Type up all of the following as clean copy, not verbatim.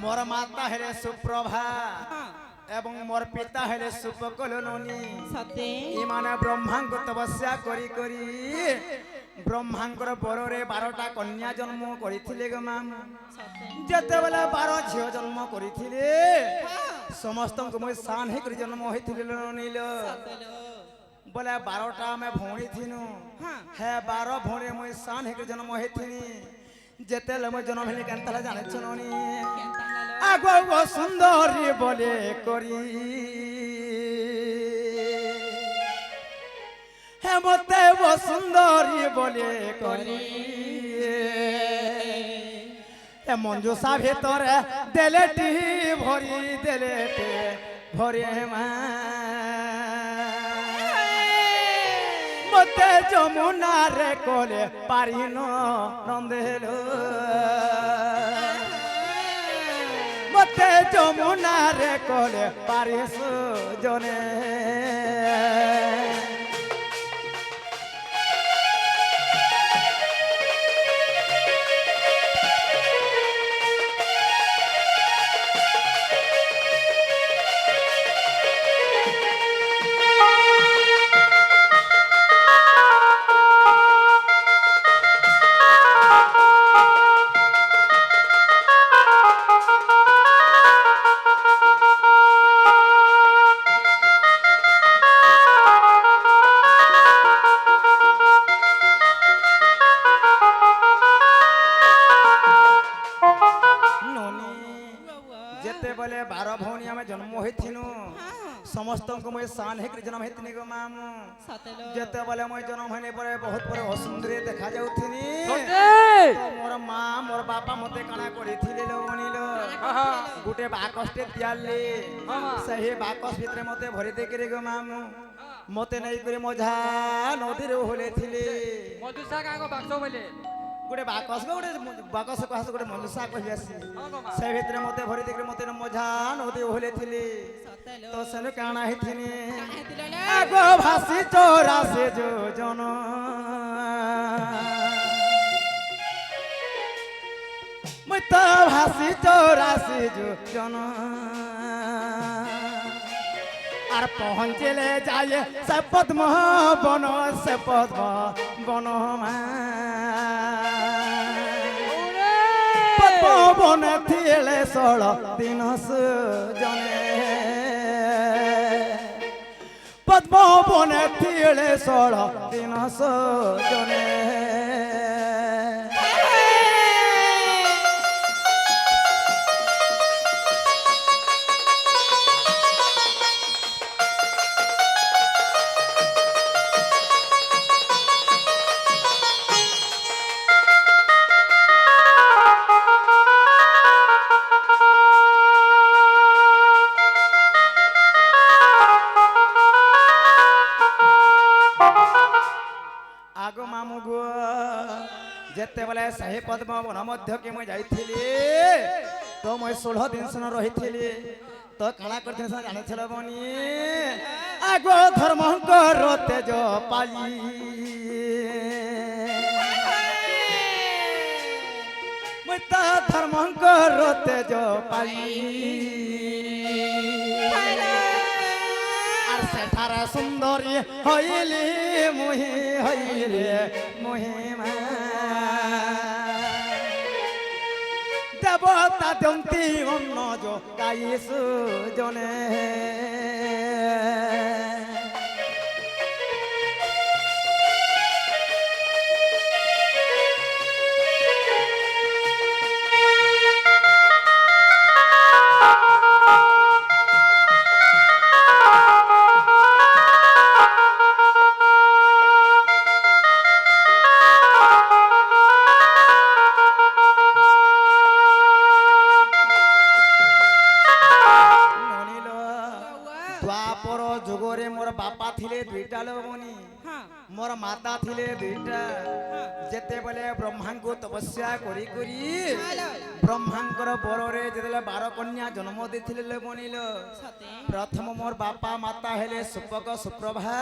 मोर माता हेले सुप्रभा एवं मोर पिता हेले सुपकलननी सते इमाने ब्रह्मांग तपस्या करी करी ब्रह्मांगर बररे 12टा कन्या जन्म करिथिले ग माम जते बेले 12 झियो जन्म करिथिले समस्त को मोय सान हे करी जन्म होइथिले नील बोले 12टा में भौणी थिनु है 12 भौणी मोय सान हे करी जन्म होइथिनी जते ले मोय जन्म हेले केनतला जाने छननी आगो वो सुंदरी बोले करी हे मते वो सुंदरी बोले करी हे मंजूसा भीतर देलेटी भरी देलेटे भरे मा मते जमुना रे कोले पारिनो नंदेलो मते जमुना रे कोले पारिस जने समस्त को मैं सान हे जन्म हेतनी गो माम जते बोले मैं जन्म होने पर बहुत पर असुंदरी देखा जाउथिनी मोर मां मोर बापा मते काना करिथिले लो बनिलो गुटे बाकसटे दियाले सही बाकस भितरे मते भरि दे करे गो माम मते नै करे मझा नदी रे होले थिले मधुसा कागो बाक्सो बोले गुटे बाकस कहस गुटे मनुष्य कहियासी से भितरे मते भरि दे करे मते मझा नदी होले थिले तो सन काना हिथिनी आगो भासी चोरा से जो जन मुता भासी चोरा से जो जन आर पहुंचले जाए से पद्म बन पद्म बन थिले 16 दिन जने पद्म बने थिले 16 दिन जने जेते बेले सही पद्म वन मध्य के मैं जाइथिली तो मैं 16 दिन सन रहिथिली तो काना करथिन सन जाने छल बनी आगो धर्म करते जो पाली मैं ता धर्म करते जो पाली आर सेठार सुंदरी होइली मोहि देवता दंती अन्न जो गाइस जने मोर माता थिले दुईटा जेते बेले ब्रह्मांग तपस्या करी करी ब्रह्मांकर बररे जेतेले 12 कन्या जन्म देथिले बनिल प्रथम मोर बापा माता हेले सुपक सुप्रभा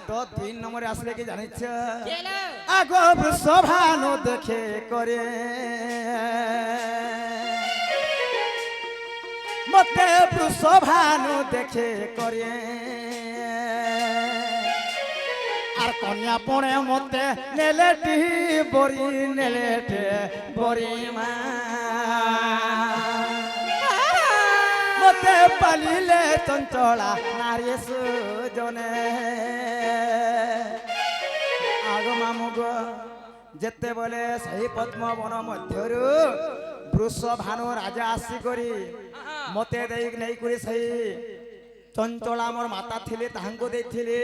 तो 2 नंबर आसले के जानिछ आगो वृषभानु देखे करे মতে বৃষ ভানু দেখে করে আর কন্যা পড়ে মতে নেলেটি বরি নেলেটে বরি মা মতে পালিলে চঞ্চলা নারী সুজনে আগ মামুগ যেতেবেলে সেই পদ্মবন মধ্যরু বৃষ ভানু রাজা আসি করি মতে দেই নেই করি সেই চঞ্চলা মোর মাতা থিলে তাহাঙ্কু ଦେଇଥିଲେ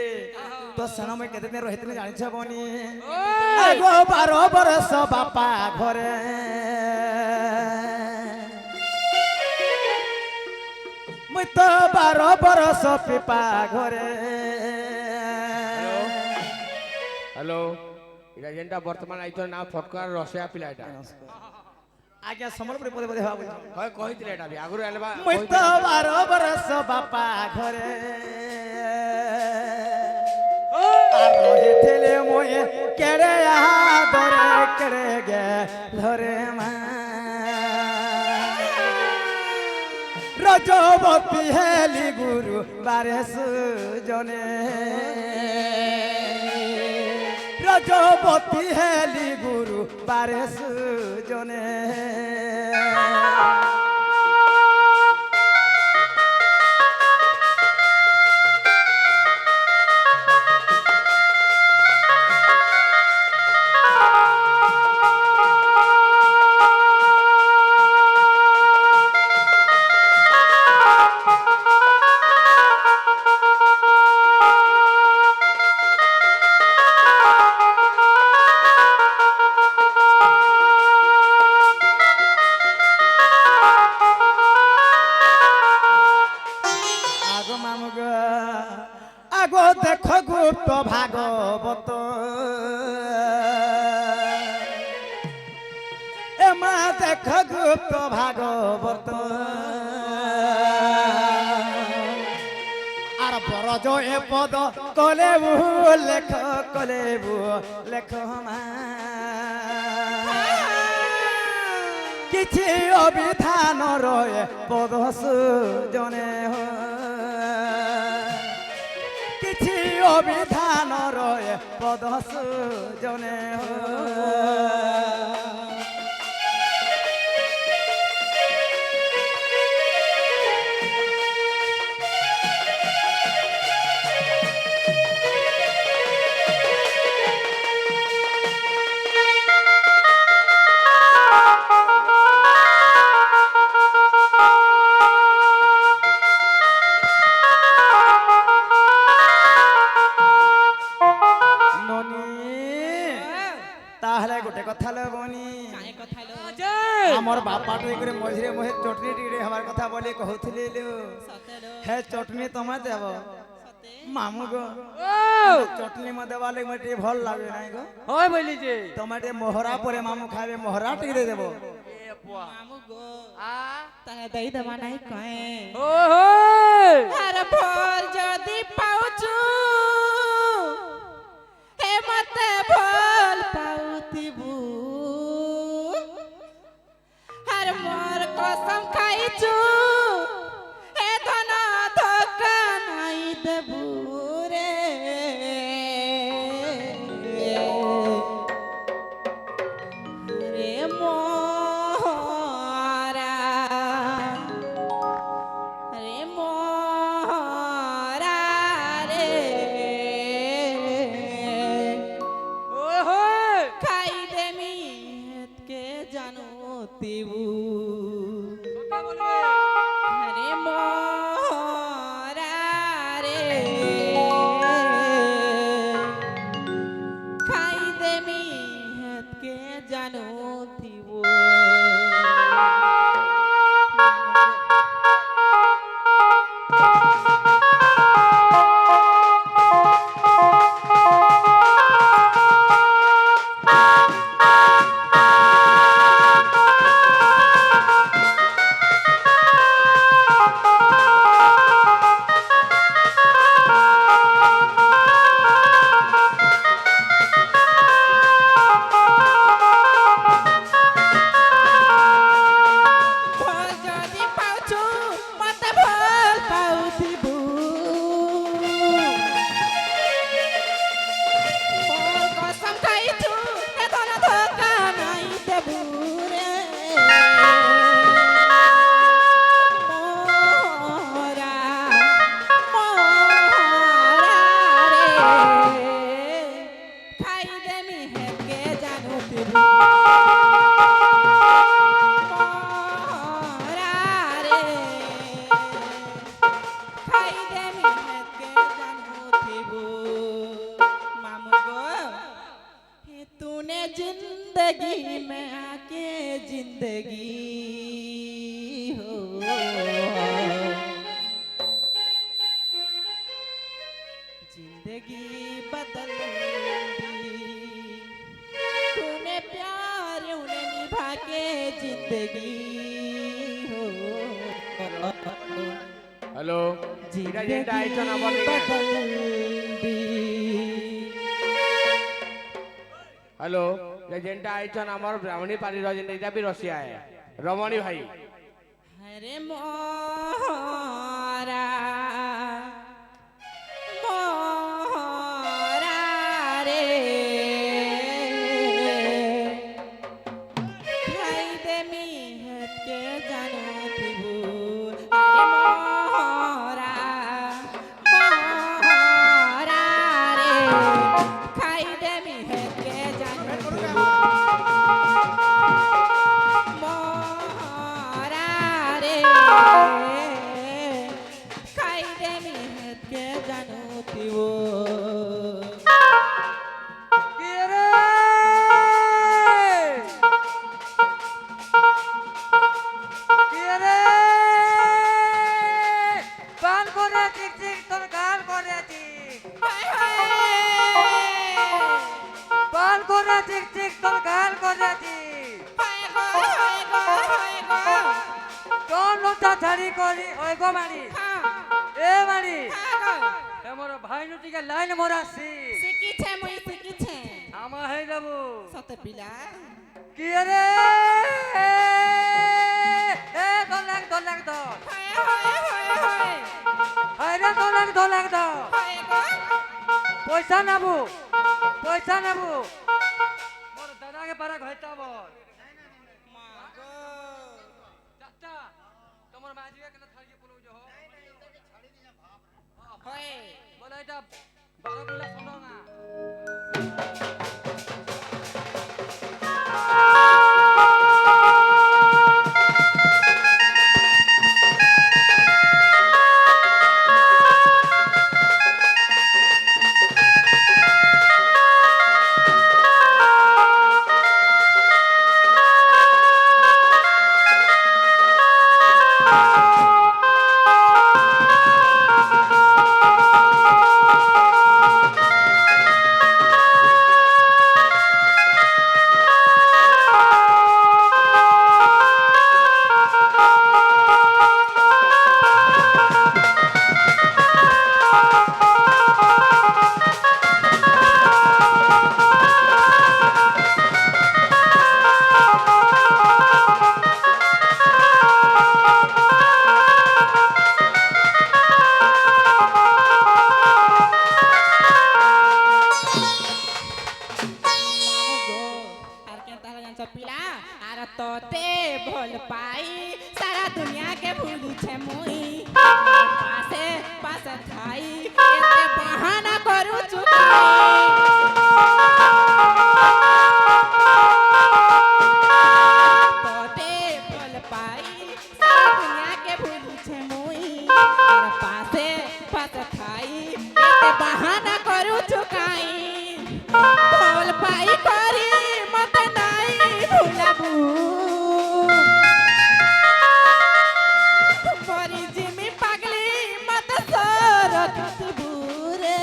তো সেন মই কেতে দিন রহিতনি জানিছ বনি আগো 12 বরষ বাপা ঘরে মই তো 12 বরষ পিপা ঘরে হ্যালো এটা যেটা বর্তমান আইতো না ফটকার রসিয়া পিলা এটা আজ্ঞা সম্বলপুরি পদে পদে হওয়া হয় কহিଥିଲେ এটা বি আগুর এলবা মই তো 12 বরষ বাপা ঘরে আর রহিଥିଲେ মই কেড়ে আদরে কেড়ে গে ধরে মা রজবতী হেলি গুরু বারে সুজনে রজবতী হেলি গুরু বারে সুজনে আগো দেখ গুপ্ত ভাগবত এমা দেখ গুপ্ত ভাগবত আর বরজ এ পদ কলেবু লেখ কলেবু লেখ মা কিছু অবিধান রয়ে পদ সুজনে কিছু অবিধান রয়ে পদ সুজনে তাহলে গোটে কথা লবনি আমার বাপা টিকে মঝিরে মহে চটনি টিকে হবার কথা বলি কহুଥିଲି হে চটনি তোমা দেব মামু গো চটনি মা দেবা লাগে মতে ভাল লাগে নাই গো হয় বলি যে তোমাতে মোহরা পরে মামু খাবে মোহরা টিকে দে দেব এ বুয়া মামু গো আ তাহে দেই দেবা নাই কয়ে ও হয় আরে ভোর যদি পাউচু হে মতে ভোল পাউতিবু আরে মোর কসম খাইছু হে ধন ধোকা নাই দেবু রে রে মোরা রে মোরা রে ও হয় খাই দেমি কে জানো তিবু কথা বলবে রে মোরা রে খাই দেমি কে জানো তিবু जिंदगी हो जिंदगी बदल दी तूने प्यार उन्हें निभा के जिंदगी हो হ্যালো এটা যেটা আইছো না বল बदल दी হ্যালো এটা যেটা আইছো না আমার ব্রাহ্মণী পারি রজনী এটা বি রসিয়া রমণী ভাই हरे मोरा मोरा रे खाई दे मिहत के जानो थिबू हरे मोरा मोरा रे खाई दे मिहत के जानो थिबू मोरा रे खाई दे मिहत के जानो थिबू পান করে ঠিক ঠিক তোর গাল করেছি পান করে ঠিক ঠিক তোর গাল করেছি তোর নোটা ছাড়ি করি ওই গো মারি এ মারি আমার ভাই নুটিকে লাইন মরাছি শিখিছে মুই শিখিছে আমা হয়ে যাবো সতে পিলা কি রে এ দোলাক দোলাক দো আরে দোলাক দো পয়সা নাবো মোর দাদাকে পারা ঘইতা বল চাচা তোমার মাঝিকে কেন ছাড়িয়ে পড়ো যো বলে এটা 12 কিলো সোনা না पिला आर तोते भल पाई सारा दुनिया के भूली छे मुई पासे पासे खाई एते बहाना करू चुकाई तोते भल पाई सारा दुनिया के भूली छे मुई आर पासे पासे खाई एते बहाना करू चुकाई भल पाई करी मत नाई भुलाबू मरी जिमी पागली मत सरत बुरे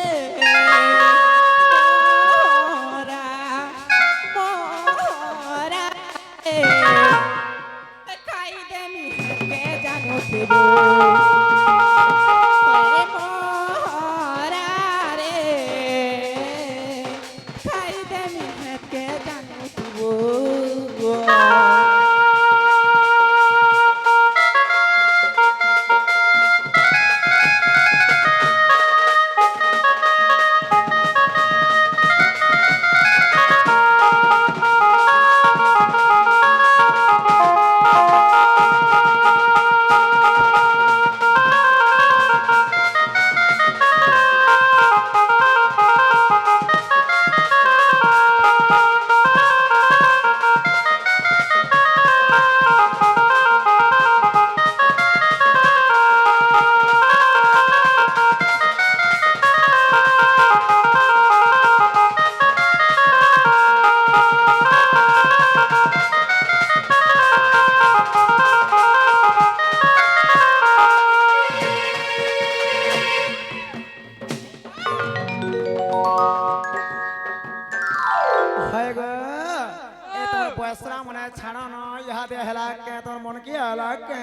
তোর মন কি আলাকে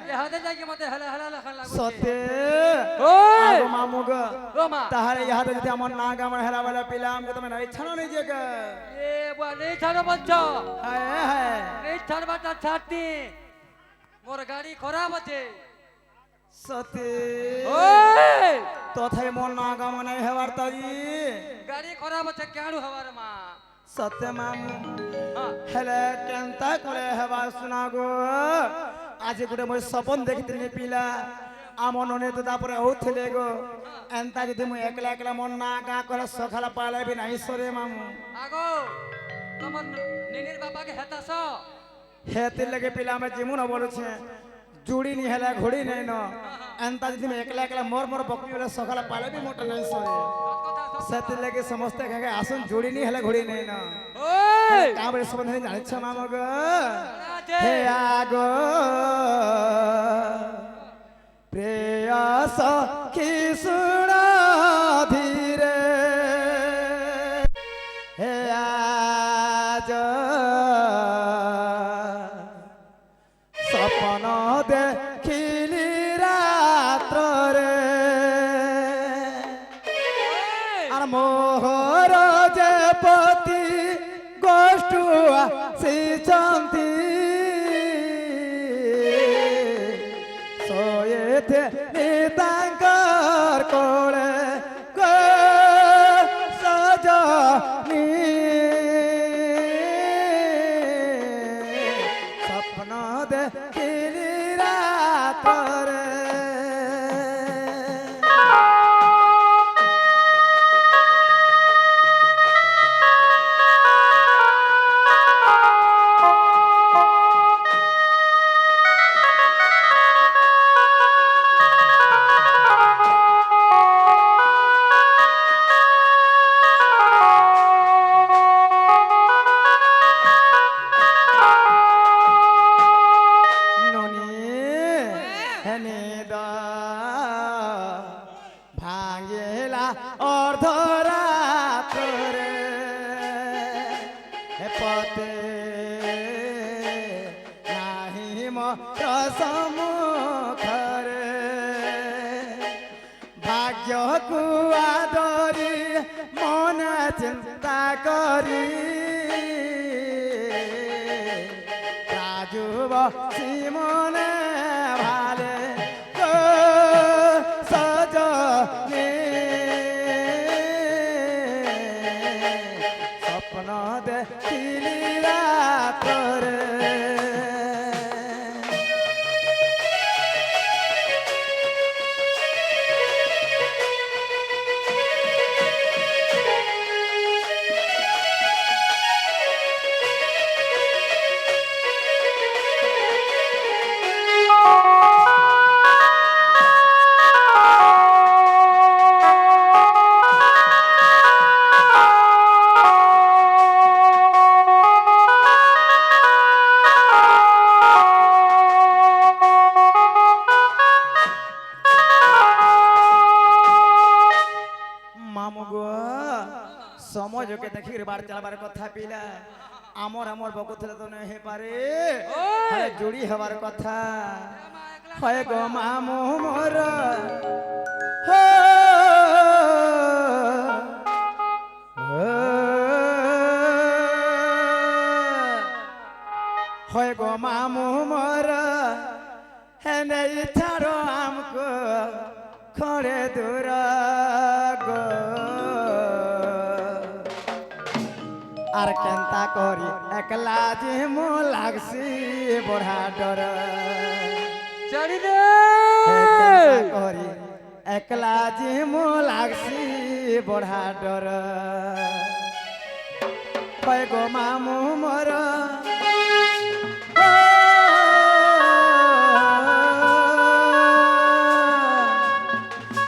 ইহাতে যাই কি মতে হেলা হেলা লেখা লাগুছে সতে ওই আগো মামু গো ও মা তাহারে ইহাতে যদি আমার না গামর হেলা বেলা পিলাম গো তুমি নাই ছানো নিজে গে এ বলে ছাড়ো বঞ্চ হায় হায় এই ছাড়বাটা ছাড়তি মোর গাড়ি খারাপ আছে সতে ওই তথাই মন না গামনে হেবার তাজি গাড়ি খারাপ আছে কেন হবার মা সতে মামু হ্যাঁ হেলে কেনতা করে হেবা শুনা গো আজ গোটে মই সপন দেখিতিনি পিলা আমন নে তো তারপরে হউଥିଲେ গো এন্তা যদি মই একলা একলা মন না গা করে সখালা পালাবি নাই সরে মামু আগো তোমার নিনির বাবাকে হেতাছ হেতে লগে পিলা আমি যেমন বলছে জুড়ি নি হেলা ঘড়ি নাই ন এন্তা যদি মই একলা একলা মোর মোর বকরি বলে সখালা পালাবি মোটা নাই সরে সেতে লগে সমস্ত কাকে আসুন জুড়ি নি হেলা ঘড়ি নাই ন ওই কাবরে সবন জানিছ মামু গো আছে হে আগো প্রেয়স কি শুণ ধীরে হে আজ সপন দেখিলি রাত্রে আর মোহর যে পতি গোষ্ঠু আসিছন্তি সোয়েতে তাঙ্কর কোলে গো সজনি স্বপ্ন দেখিলি রাত্রে ভাঙিলা অর্ধরাত্রে পতে নাহি মোর সম্মুখরে ভাগ্যকু আদরি মনে চিন্তা করি রাজুব সিমনে ভালে গো সজনি স্বপ্ন দেখিলি রাত্রে মামু গো সমাজকে দেখি বার চালাবার কথা পিলা আমর আমর বকুথলে তো নহে পারে হয় জুড়ি হবার কথা হয় গো মামু মোর হো হয় গো মামু মোর হেনে ছাড়ো আমকো খড়ে দূর গো আর কেনতা করি একলা যে মো লাগছি বড়া ডর চড়ি দে কেনতা করি একলা যে মো লাগছি বড়া ডর হয় গো মামু মোর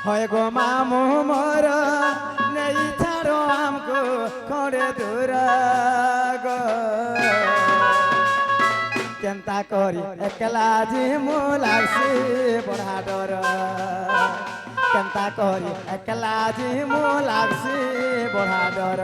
হয় গো মামু মোর নেই ছাড়ো আমকো খড়ে দূর গো কেনতা করি একলা যে মো লাগছি বড়া ডর কেনতা করি একলা যে মো লাগছি বড়া ডর